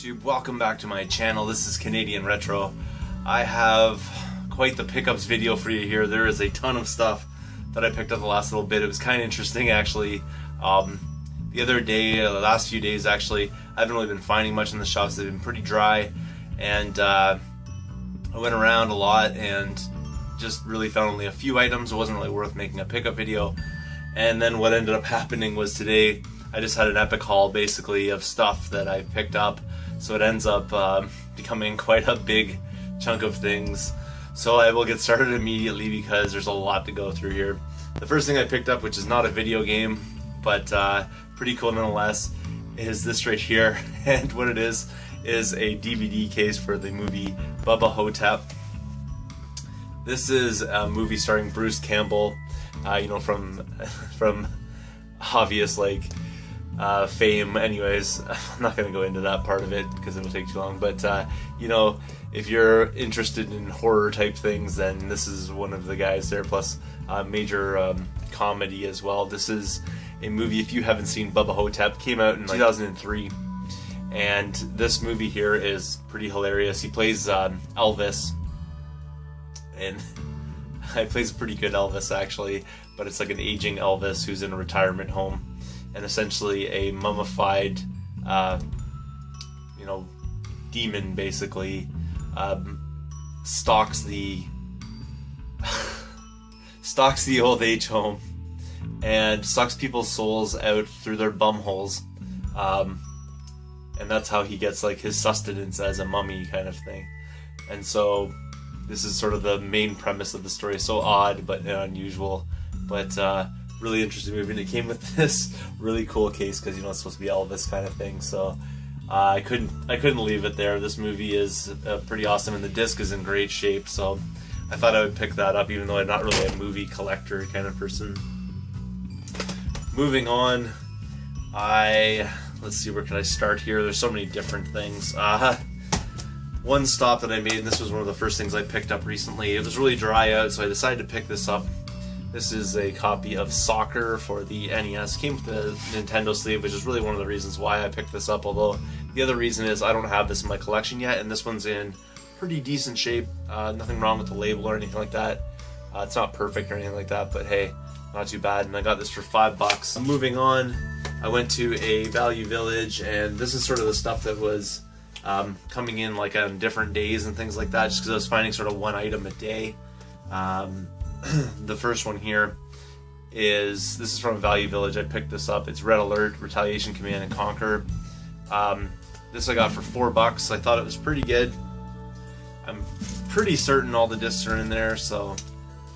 YouTube, welcome back to my channel. This is Canadian Retro. I have quite the pickups video for you here. There is a ton of stuff that I picked up the last little bit. It was kind of interesting actually. The other day, the last few days actually, I haven't really been finding much in the shops. They've been pretty dry, and I went around a lot and just really found only a few items. It wasn't really worth making a pickup video. And then what ended up happening was today I just had an epic haul basically of stuff that I picked up, so it ends up becoming quite a big chunk of things. So I will get started immediately because there's a lot to go through here. The first thing I picked up, which is not a video game, but pretty cool nonetheless, is this right here. And what it is a DVD case for the movie Bubba Ho-Tep. This is a movie starring Bruce Campbell, you know, from obvious like fame. Anyways, I'm not going to go into that part of it because it will take too long, but you know, if you're interested in horror type things, then this is one of the guys there, plus major comedy as well. This is a movie, if you haven't seen Bubba Ho-Tep, came out in 2003, and this movie here is pretty hilarious. He plays Elvis, and he plays a pretty good Elvis actually, but it's like an aging Elvis who's in a retirement home. And essentially a mummified, you know, demon basically stalks the old age home and sucks people's souls out through their bum holes, and that's how he gets like his sustenance as a mummy kind of thing. And so this is sort of the main premise of the story. So odd but unusual, but really interesting movie, and it came with this really cool case because, you know, it's supposed to be Elvis kind of thing. So I couldn't leave it there. This movie is pretty awesome, and the disc is in great shape. So I thought I would pick that up, even though I'm not really a movie collector kind of person. Moving on, let's see, where can I start here? There's so many different things. One stop that I made, and this was one of the first things I picked up recently. It was really dry out, so I decided to pick this up. This is a copy of Soccer for the NES. Came with the Nintendo sleeve, which is really one of the reasons why I picked this up, although the other reason is I don't have this in my collection yet, and this one's in pretty decent shape. Nothing wrong with the label or anything like that. It's not perfect or anything like that, but hey, not too bad, and I got this for $5. Moving on, I went to a Value Village, and this is sort of the stuff that was coming in like on different days and things like that, just because I was finding sort of one item a day. The first one here this is from Value Village. I picked this up. It's Red Alert, Retaliation, Command and Conquer. This I got for $4. I thought it was pretty good. I'm pretty certain all the discs are in there, so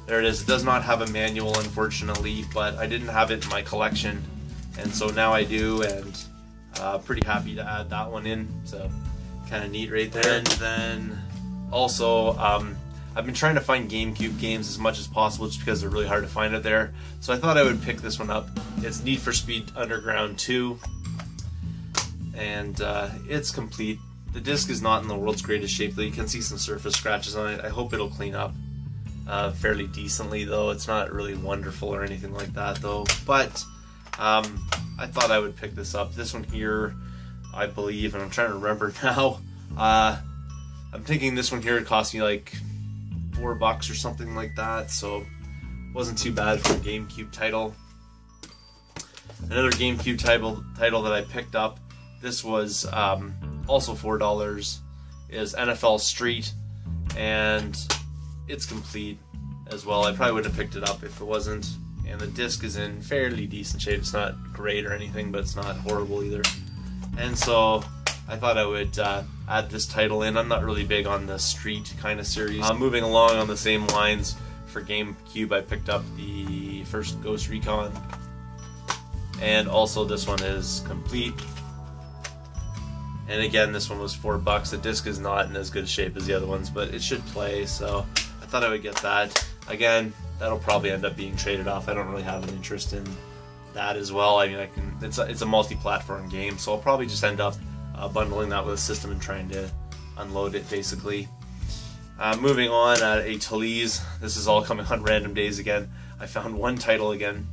there it is. It does not have a manual, unfortunately, but I didn't have it in my collection, and so now I do, and pretty happy to add that one in. So kind of neat right there. And then also I've been trying to find GameCube games as much as possible just because they're really hard to find out there. So I thought I would pick this one up. It's Need for Speed Underground 2, and it's complete. The disc is not in the world's greatest shape, though. You can see some surface scratches on it. I hope it'll clean up fairly decently, though. It's not really wonderful or anything like that, though. But I thought I would pick this up. This one here, I believe, and I'm trying to remember now, I'm thinking this one here cost me like $4 or something like that, so it wasn't too bad for a GameCube title. Another GameCube title that I picked up, this was also $4, is NFL Street, and it's complete as well. I probably would have picked it up if it wasn't, and the disc is in fairly decent shape. It's not great or anything, but it's not horrible either. And so I thought I would add this title in. I'm not really big on the Street kind of series. Moving along on the same lines, for GameCube I picked up the first Ghost Recon, and also this one is complete. And again, this one was $4. The disc is not in as good shape as the other ones, but it should play, so I thought I would get that. Again, that'll probably end up being traded off. I don't really have an interest in that as well. I mean, it's a multi-platform game, so I'll probably just end up bundling that with a system and trying to unload it basically. Moving on, a Thalese. This is all coming on random days again. I found one title again,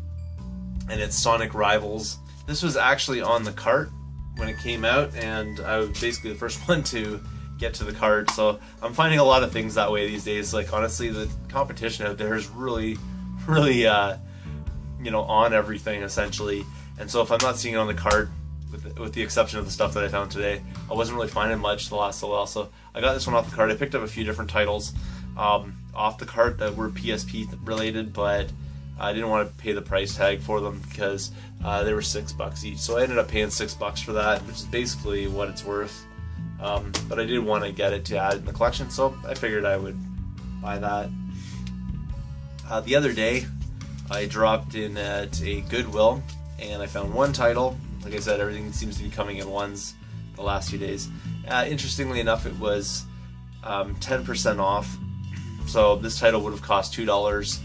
and it's Sonic Rivals. This was actually on the cart, when it came out, and I was basically the first one to get to the card. So I'm finding a lot of things that way these days. Like, honestly, the competition out there is really you know, on everything essentially. And so if I'm not seeing it on the card, with the exception of the stuff that I found today, I wasn't really finding much the last little while. So I got this one off the card. I picked up a few different titles off the card that were PSP related, but I didn't want to pay the price tag for them because they were $6 each. So I ended up paying $6 for that, which is basically what it's worth. But I did want to get it to add in the collection, so I figured I would buy that. The other day, I dropped in at a Goodwill, and I found one title. Like I said, everything seems to be coming in ones the last few days. Interestingly enough, it was 10% off. So this title would have cost $2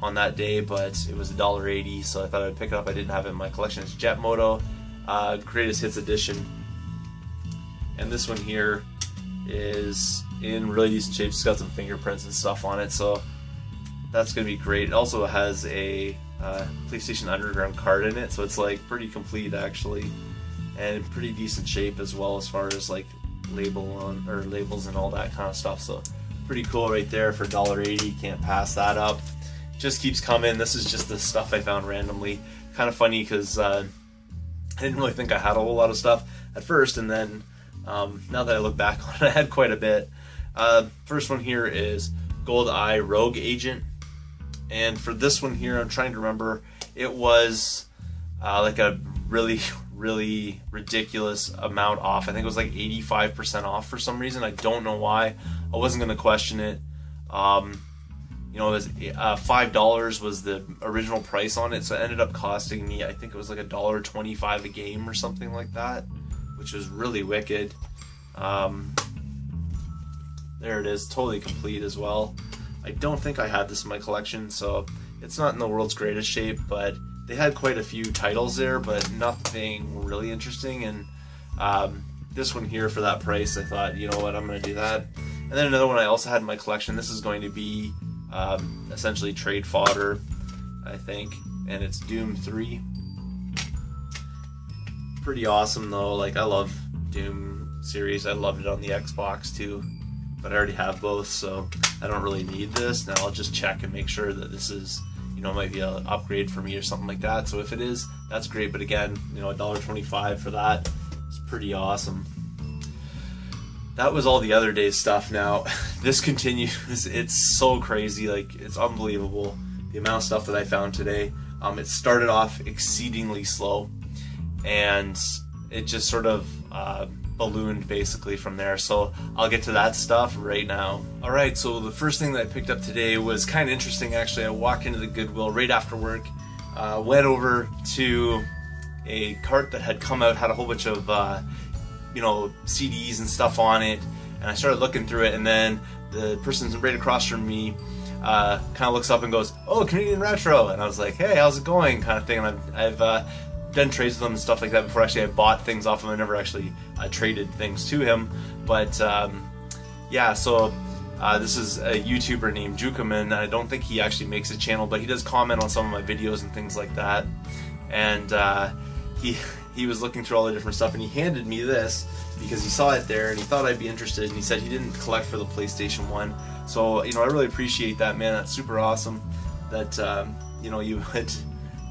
on that day, but it was $1.80, so I thought I'd pick it up. I didn't have it in my collection. It's Jet Moto Greatest Hits Edition. And this one here is in really decent shape. It's got some fingerprints and stuff on it, so that's going to be great. It also has a PlayStation Underground card in it, so it's like pretty complete actually, and in pretty decent shape as well as far as like labels and all that kind of stuff. So pretty cool right there for $1.80. Can't pass that up. Just keeps coming. This is just the stuff I found randomly. Kind of funny because I didn't really think I had a whole lot of stuff at first, and then now that I look back on it, I had quite a bit. First one here is GoldenEye Rogue Agent. And for this one here, I'm trying to remember, it was like a really ridiculous amount off. I think it was like 85% off for some reason. I don't know why. I wasn't going to question it. You know, it was $5 was the original price on it, so it ended up costing me, I think it was like $1.25 a game or something like that, which was really wicked. There it is, totally complete as well. I don't think I had this in my collection, so it's not in the world's greatest shape, but they had quite a few titles there, but nothing really interesting. And this one here for that price, I thought, you know what, I'm going to do that. And then another one I also had in my collection. This is going to be essentially trade fodder, I think, and it's Doom 3. Pretty awesome though. Like, I love Doom series. I loved it on the Xbox too, but I already have both, so I don't really need this. Now I'll just check and make sure that this is, you know, might be an upgrade for me or something like that. So if it is, that's great. But again, you know, $1.25 for that is pretty awesome. That was all the other day's stuff. Now this continues. It's so crazy. Like, it's unbelievable the amount of stuff that I found today. It started off exceedingly slow, and it just sort of ballooned basically from there. So I'll get to that stuff right now. Alright, so the first thing that I picked up today was kind of interesting actually. I walked into the Goodwill right after work, went over to a cart that had come out, had a whole bunch of you know, CDs and stuff on it, and I started looking through it, and then the person right across from me kind of looks up and goes, "Oh, Canadian Retro," and I was like, "Hey, how's it going?" kind of thing. And I've done trades with him and stuff like that before. Actually, I bought things off him. I never actually traded things to him, but yeah. So this is a YouTuber named Jukaman. I don't think he actually makes a channel, but he does comment on some of my videos and things like that. And he was looking through all the different stuff, and he handed me this because he saw it there and he thought I'd be interested, and he said he didn't collect for the PlayStation 1. So, you know, I really appreciate that, man. That's super awesome that you know, you would,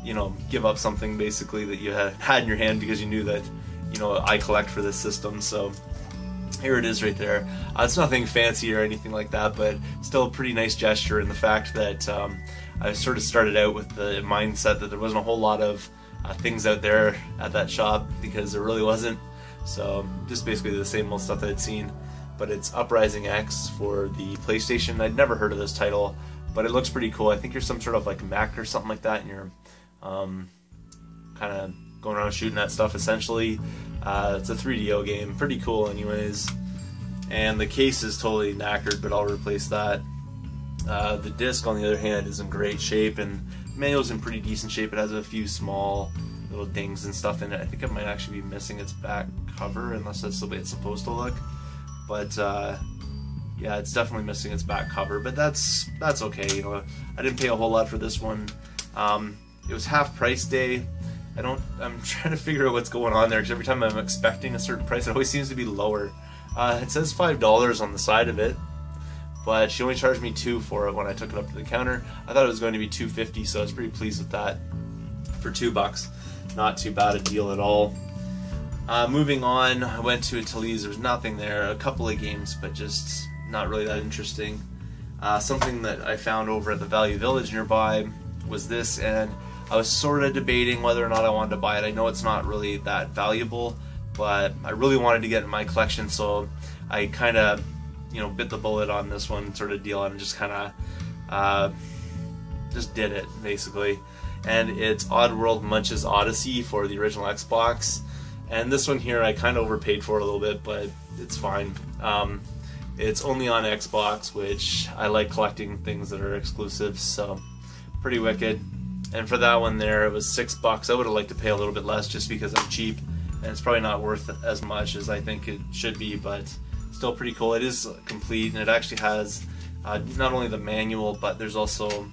you know, give up something basically that you had in your hand because you knew that, you know, I collect for this system. So here it is right there. It's nothing fancy or anything like that, but still a pretty nice gesture in the fact that I sort of started out with the mindset that there wasn't a whole lot of things out there at that shop, because there really wasn't. So just basically the same old stuff that I'd seen, but it's Uprising X for the PlayStation. I'd never heard of this title, but it looks pretty cool. I think you're some sort of like mech or something like that, and you're kind of going around shooting at stuff essentially. It's a 3DO game, pretty cool anyways, and the case is totally knackered, but I'll replace that. The disc on the other hand is in great shape, and the manual's in pretty decent shape. It has a few small little dings and stuff in it. I think it might actually be missing its back cover, unless that's the way it's supposed to look. But yeah, it's definitely missing its back cover, but that's okay. You know, I didn't pay a whole lot for this one. It was half price day, I'm trying to figure out what's going on there, because every time I'm expecting a certain price, it always seems to be lower. It says $5 on the side of it, but she only charged me $2 for it when I took it up to the counter. I thought it was going to be $2.50, so I was pretty pleased with that for $2. Not too bad a deal at all. Moving on, I went to Italy's. There was nothing there. A couple of games, but just not really that interesting. Something that I found over at the Value Village nearby was this, and I was sort of debating whether or not I wanted to buy it. I know it's not really that valuable, but I really wanted to get in my collection, so I kind of, bit the bullet on this one sort of deal and just kind of just did it, basically. And it's Oddworld Munch's Odyssey for the original Xbox. And this one here I kind of overpaid for a little bit, but it's fine. It's only on Xbox, which I like collecting things that are exclusives, so pretty wicked. And for that one there, it was $6. I would have liked to pay a little bit less just because I'm cheap, and it's probably not worth as much as I think it should be, but still pretty cool. It is complete, and it actually has not only the manual, but there's also,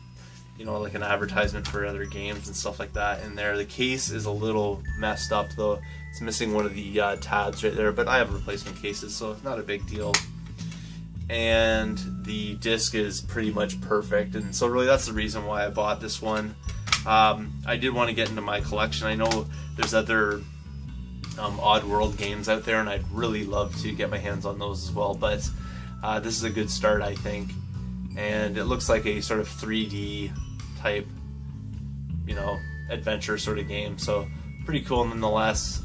like an advertisement for other games and stuff like that in there. The case is a little messed up though. It's missing one of the tabs right there, but I have replacement cases, so it's not a big deal. And the disc is pretty much perfect, and so really that's the reason why I bought this one. I did want to get into my collection. I know there's other Oddworld games out there, and I'd really love to get my hands on those as well, but this is a good start, I think. And it looks like a sort of 3D type, adventure sort of game, so pretty cool nonetheless.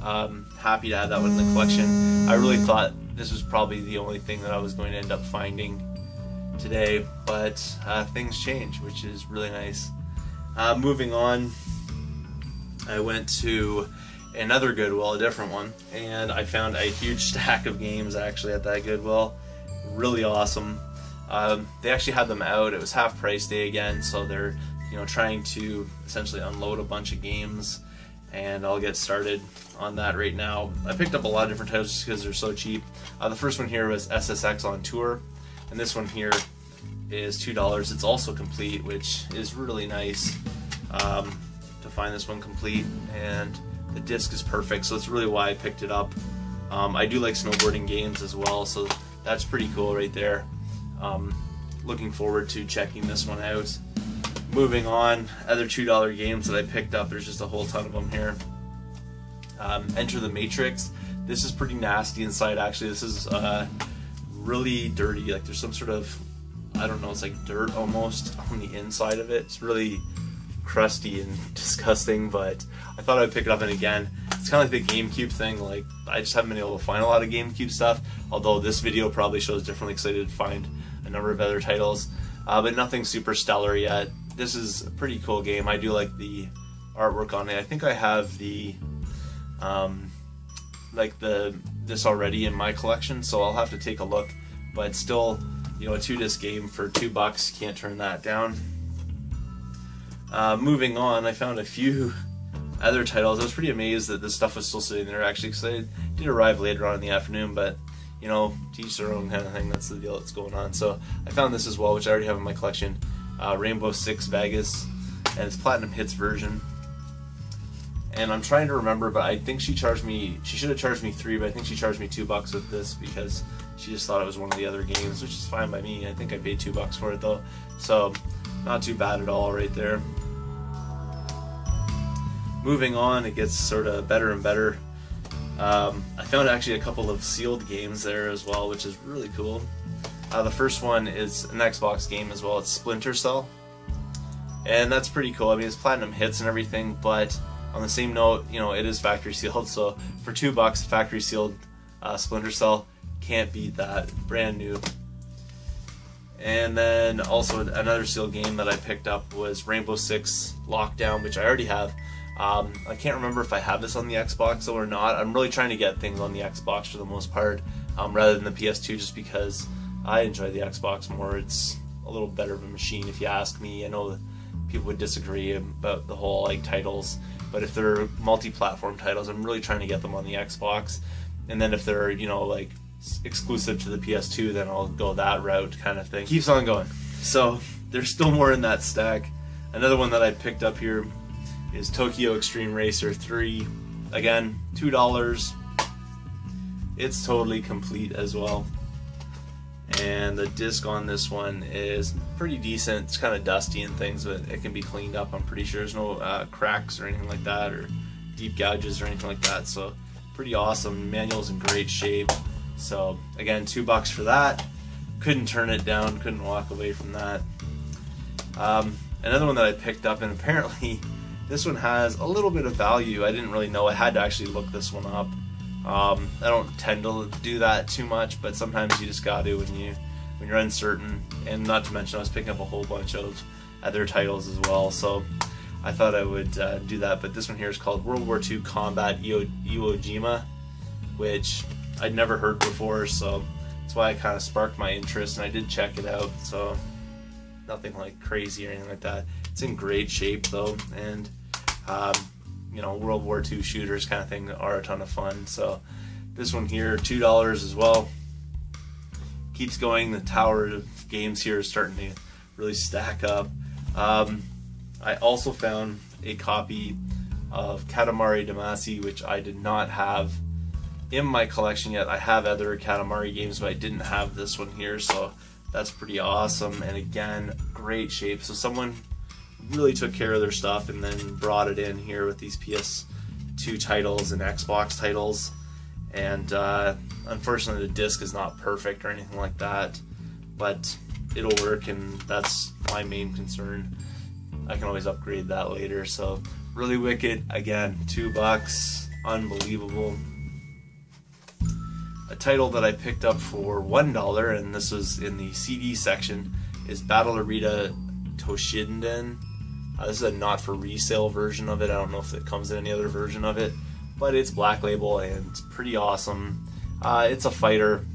Happy to have that one in the collection. I really thought this was probably the only thing that I was going to end up finding today, but things change, which is really nice. Moving on, I went to another Goodwill, a different one, and I found a huge stack of games actually at that Goodwill. Really awesome. They actually had them out. It was half price day again, so they're trying to essentially unload a bunch of games, and I'll get started on that right now. I picked up a lot of different titles just because they're so cheap. The first one here was SSX on Tour, and this one here is $2. It's also complete, which is really nice to find this one complete, and the disc is perfect, so that's really why I picked it up. I do like snowboarding games as well, so that's pretty cool right there. Looking forward to checking this one out. Moving on, other $2 games that I picked up. There's just a whole ton of them here. Enter the Matrix. This is pretty nasty inside, actually. This is really dirty. Like there's some sort of, I don't know, it's like dirt almost on the inside of it. It's really crusty and disgusting, but I thought I'd pick it up. And again, it's kind of like the GameCube thing. Like I just haven't been able to find a lot of GameCube stuff, although this video probably shows differently because I did find a number of other titles, but nothing super stellar yet. This is a pretty cool game. I do like the artwork on it. I think I have the this already in my collection, so I'll have to take a look, but still, a 2-disc game for $2, can't turn that down. Moving on, I found a few other titles. I was pretty amazed that this stuff was still sitting there actually, because it did arrive later on in the afternoon, but to each their own kind of thing. That's the deal that's going on. So I found this as well, which I already have in my collection, Rainbow Six Vegas, and it's Platinum Hits version. And I'm trying to remember, but I think she should have charged me $3, but I think she charged me $2 with this because she just thought it was one of the other games, which is fine by me. I think I paid $2 for it though, so not too bad at all right there. Moving on, it gets sort of better and better. I found actually a couple of sealed games there as well, which is really cool. The first one is an Xbox game as well. It's Splinter Cell, and that's pretty cool. I mean, it's Platinum Hits and everything, but on the same note, it is factory sealed. So for $2, factory sealed Splinter Cell, can't beat that. Brand new. And then also another sealed game that I picked up was Rainbow Six Lockdown, which I already have. I can't remember if I have this on the Xbox though or not. I'm really trying to get things on the Xbox for the most part, rather than the PS2, just because I enjoy the Xbox more. It's a little better of a machine if you ask me. I know that people would disagree about the whole titles, but if they're multi-platform titles, I'm really trying to get them on the Xbox. And then if they're exclusive to the PS2, then I'll go that route kind of thing. Keeps on going. So there's still more in that stack. Another one that I picked up here is Tokyo Extreme Racer 3. Again, $2. It's totally complete as well. And the disc on this one is pretty decent. It's kind of dusty and things, but it can be cleaned up. I'm pretty sure there's no cracks or anything like that, or deep gouges or anything like that. So pretty awesome. Manual's in great shape. So again, $2 for that. Couldn't turn it down, couldn't walk away from that. Another one that I picked up, and apparently this one has a little bit of value. I didn't really know. I had to actually look this one up. I don't tend to do that too much, but sometimes you just got to when you're uncertain. And not to mention, I was picking up a whole bunch of other titles as well, so I thought I would do that. But this one here is called World War II Combat Iwo Jima, which I'd never heard before, so that's why it kind of sparked my interest, and I did check it out. So nothing like crazy or anything like that. It's in great shape though, and you know, World War II shooters kind of thing are a ton of fun. So this one here, $2 as well. Keeps going. The tower of games here is starting to really stack up. I also found a copy of Katamari Damacy, which I did not have in my collection yet. I have other Katamari games, but I didn't have this one here, so that's pretty awesome. And again, great shape. So someone really took care of their stuff and then brought it in here with these PS2 titles and Xbox titles. And unfortunately the disc is not perfect or anything like that, but it'll work, and that's my main concern. I can always upgrade that later. So really wicked. Again, $2, unbelievable. A title that I picked up for $1, and this was in the CD section, is Battle Arena Toshinden. This is a not for resale version of it. I don't know if it comes in any other version of it, but it's Black Label and it's pretty awesome. It's a fighter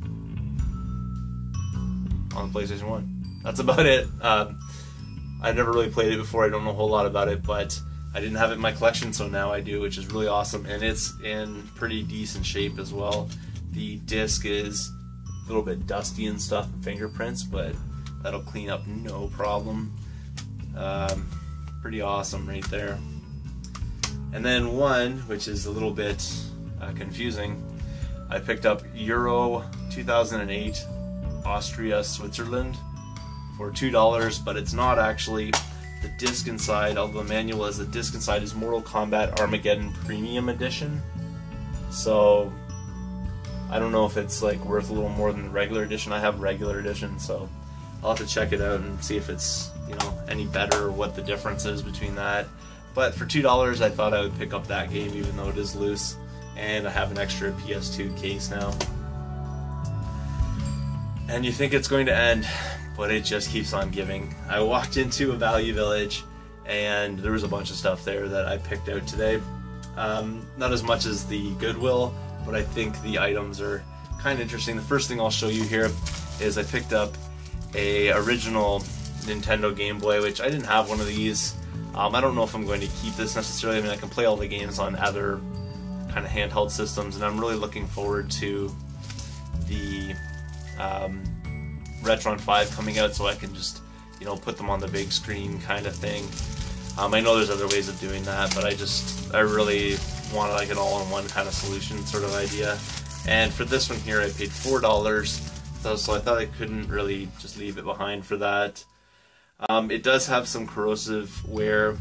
on the PlayStation 1. That's about it. I've never really played it before. I don't know a whole lot about it, but I didn't have it in my collection, so now I do, which is really awesome. And it's in pretty decent shape as well. The disc is a little bit dusty and stuff, and fingerprints, but that'll clean up no problem. Pretty awesome right there. And then one, which is a little bit confusing, I picked up Euro 2008 Austria Switzerland for $2, but it's not actually. The disc inside, although the manual is, the disc inside is Mortal Kombat Armageddon Premium Edition. So I don't know if it's like worth a little more than the regular edition. I have regular edition, so I'll have to check it out and see if it's, you know, any better, or what the difference is between that. But for $2, I thought I would pick up that game, even though it is loose, and I have an extra PS2 case now. And you think it's going to end, but it just keeps on giving. I walked into a Value Village, and there was a bunch of stuff there that I picked out today. Not as much as the Goodwill, but I think the items are kind of interesting. The first thing I'll show you here is I picked up a original Nintendo Game Boy, which I didn't have one of these. I don't know if I'm going to keep this necessarily. I mean, I can play all the games on other kind of handheld systems, and I'm really looking forward to the Retron 5 coming out, so I can just, you know, put them on the big screen kind of thing. I know there's other ways of doing that, but I really wanted like an all-in-one kind of solution sort of idea. And for this one here, I paid $4, so I thought I couldn't really just leave it behind for that. It does have some corrosive wear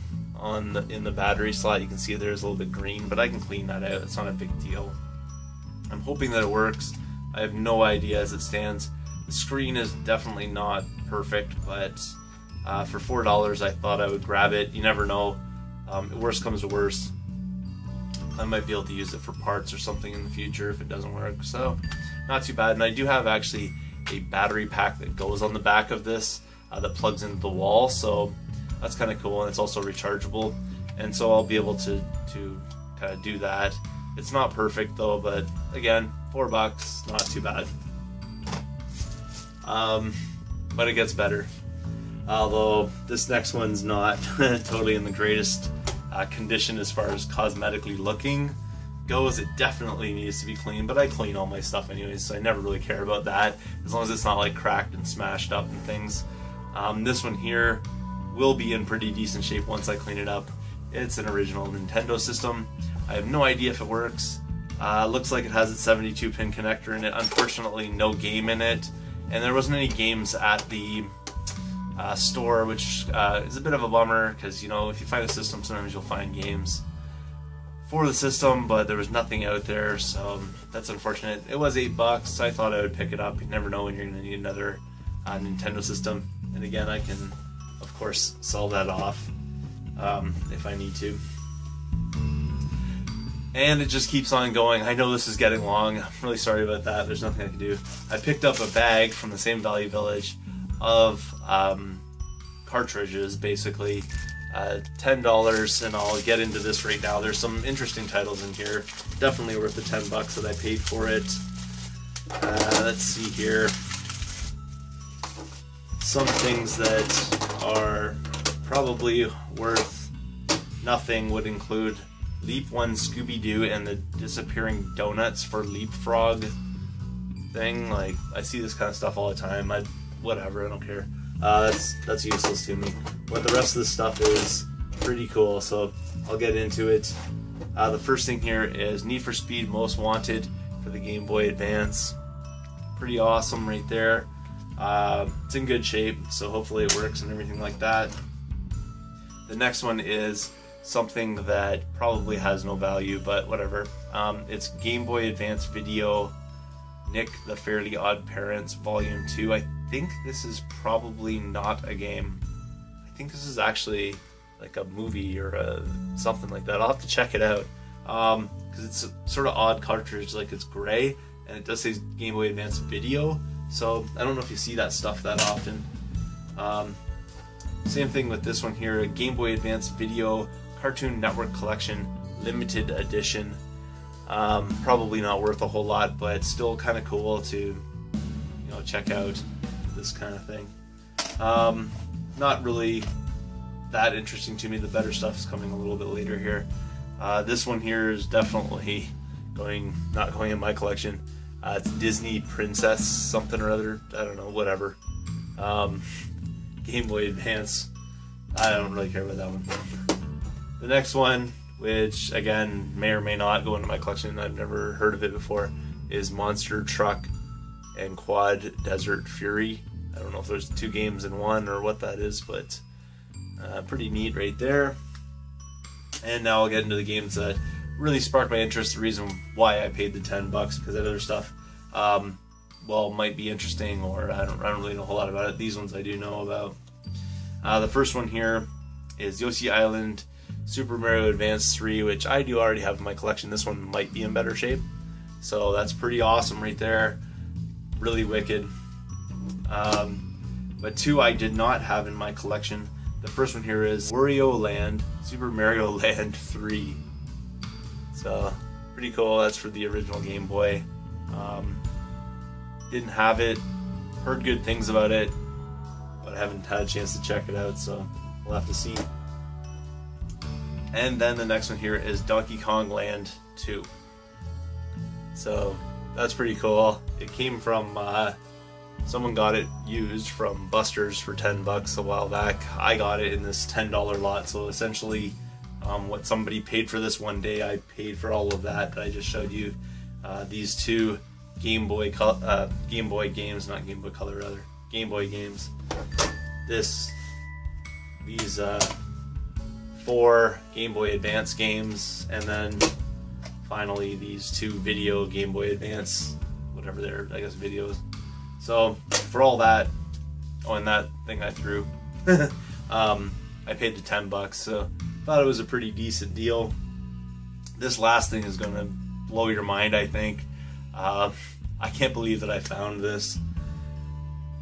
in the battery slot. You can see there's a little bit green, but I can clean that out. It's not a big deal. I'm hoping that it works. I have no idea as it stands. The screen is definitely not perfect, but for $4 I thought I would grab it. You never know. Worst comes to worst, I might be able to use it for parts or something in the future if it doesn't work. So not too bad. And I do have actually a battery pack that goes on the back of this that plugs into the wall, so that's kind of cool, and it's also rechargeable, and so I'll be able to kind of do that. It's not perfect though, but again, $4, not too bad. But it gets better. Although this next one's not totally in the greatest condition as far as cosmetically looking goes. It definitely needs to be clean, but I clean all my stuff anyways, so I never really care about that, as long as it's not like cracked and smashed up and things. This one here will be in pretty decent shape once I clean it up. It's an original Nintendo system. I have no idea if it works. Looks like it has its 72-pin connector in it. Unfortunately, no game in it, and there wasn't any games at the store, which is a bit of a bummer, because, you know, if you find a system, sometimes you'll find games for the system, but there was nothing out there, so that's unfortunate. It was $8. I thought I would pick it up. You never know when you're going to need another Nintendo system, and again, I can, of course, sell that off if I need to. And it just keeps on going. I know this is getting long. I'm really sorry about that. There's nothing I can do. I picked up a bag from the same Value Village of cartridges, basically. $10, and I'll get into this right now. There's some interesting titles in here. Definitely worth the $10 that I paid for it. Let's see here. Some things that are probably worth nothing would include Leap 1 Scooby-Doo and the Disappearing Donuts for Leapfrog thing. Like, I see this kind of stuff all the time. Whatever, I don't care. That's useless to me. But the rest of the stuff is pretty cool, so I'll get into it. The first thing here is Need for Speed Most Wanted for the Game Boy Advance. Pretty awesome right there. It's in good shape, so hopefully it works and everything like that. The next one is something that probably has no value, but whatever. It's Game Boy Advance Video Nick the Fairly Odd Parents Volume 2. I think this is probably not a game. I think this is actually like a movie or something like that. I'll have to check it out, because it's a sort of odd cartridge. Like, it's gray and it does say Game Boy Advance Video, so I don't know if you see that stuff that often. Same thing with this one here, a Game Boy Advance Video Cartoon Network Collection Limited Edition. Probably not worth a whole lot, but still kind of cool to, you know, check out this kind of thing. Not really that interesting to me. The better stuff is coming a little bit later here. This one here is definitely not going in my collection. It's Disney Princess something or other. I don't know, whatever. Game Boy Advance. I don't really care about that one. The next one, which again may or may not go into my collection, I've never heard of it before, is Monster Truck and Quad Desert Fury. I don't know if there's 2 games in one or what that is, but pretty neat right there. And now I'll get into the games that really sparked my interest, the reason why I paid the $10, because that other stuff, well, might be interesting, or I don't really know a whole lot about it. These ones I do know about. The first one here is Yoshi Island Super Mario Advance 3, which I do already have in my collection. This one might be in better shape, so that's pretty awesome right there. Really wicked. But 2 I did not have in my collection. The first one here is Wario Land Super Mario Land 3. So pretty cool. That's for the original Game Boy. Didn't have it, heard good things about it, but I haven't had a chance to check it out, so we'll have to see. And then the next one here is Donkey Kong Land 2. So that's pretty cool. It came from, someone got it used from Buster's for $10 a while back. I got it in this $10 lot, so essentially what somebody paid for this one day, I paid for all of that I just showed you. These 2 Game Boy games, not Game Boy Color, rather, Game Boy games. These 4 Game Boy Advance games, and then finally these 2 video Game Boy Advance, whatever they're, I guess, videos. So for all that, oh, and that thing I threw, I paid the $10, so thought it was a pretty decent deal. This last thing is going to blow your mind, I think. I can't believe that I found this.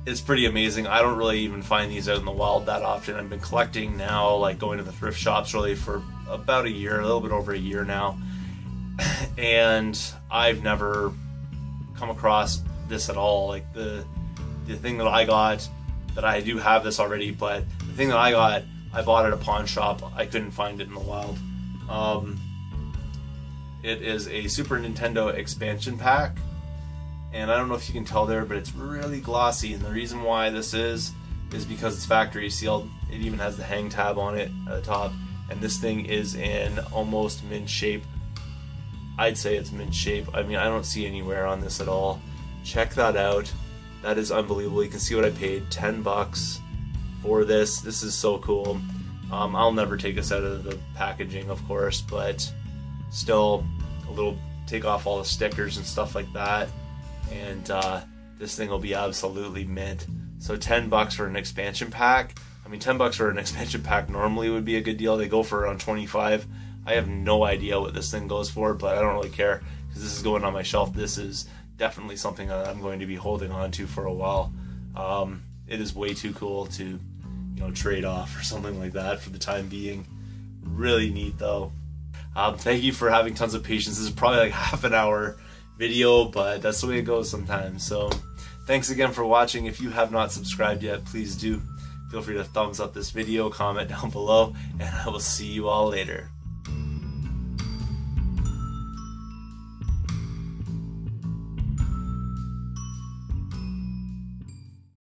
It's pretty amazing. I don't really even find these out in the wild that often. I've been collecting now, like going to the thrift shops really for about a year, a little bit over a year now. And I've never come across this at all. Like the thing that I got, that I do have this already, but the thing that I got, I bought at a pawn shop. I couldn't find it in the wild. It is a Super Nintendo expansion pack, and I don't know if you can tell there, but it's really glossy, and the reason why this is because it's factory sealed. It even has the hang tab on it at the top, and this thing is in almost mint shape. I'd say it's mint shape. I mean, I don't see any wear on this at all. Check that out. That is unbelievable. You can see what I paid, $10 for this. This is so cool. I'll never take this out of the packaging, of course, but still a little, take off all the stickers and stuff like that, and this thing will be absolutely mint. So $10 for an expansion pack. I mean, $10 for an expansion pack normally would be a good deal. They go for around 25. I have no idea what this thing goes for, but I don't really care because this is going on my shelf. This is definitely something that I'm going to be holding on to for a while. It is way too cool to, you know, trade off or something like that for the time being. Really neat though. Thank you for having tons of patience. This is probably like half an hour video, but that's the way it goes sometimes. So thanks again for watching. If you have not subscribed yet, please do. Feel free to thumbs up this video, comment down below, and I will see you all later.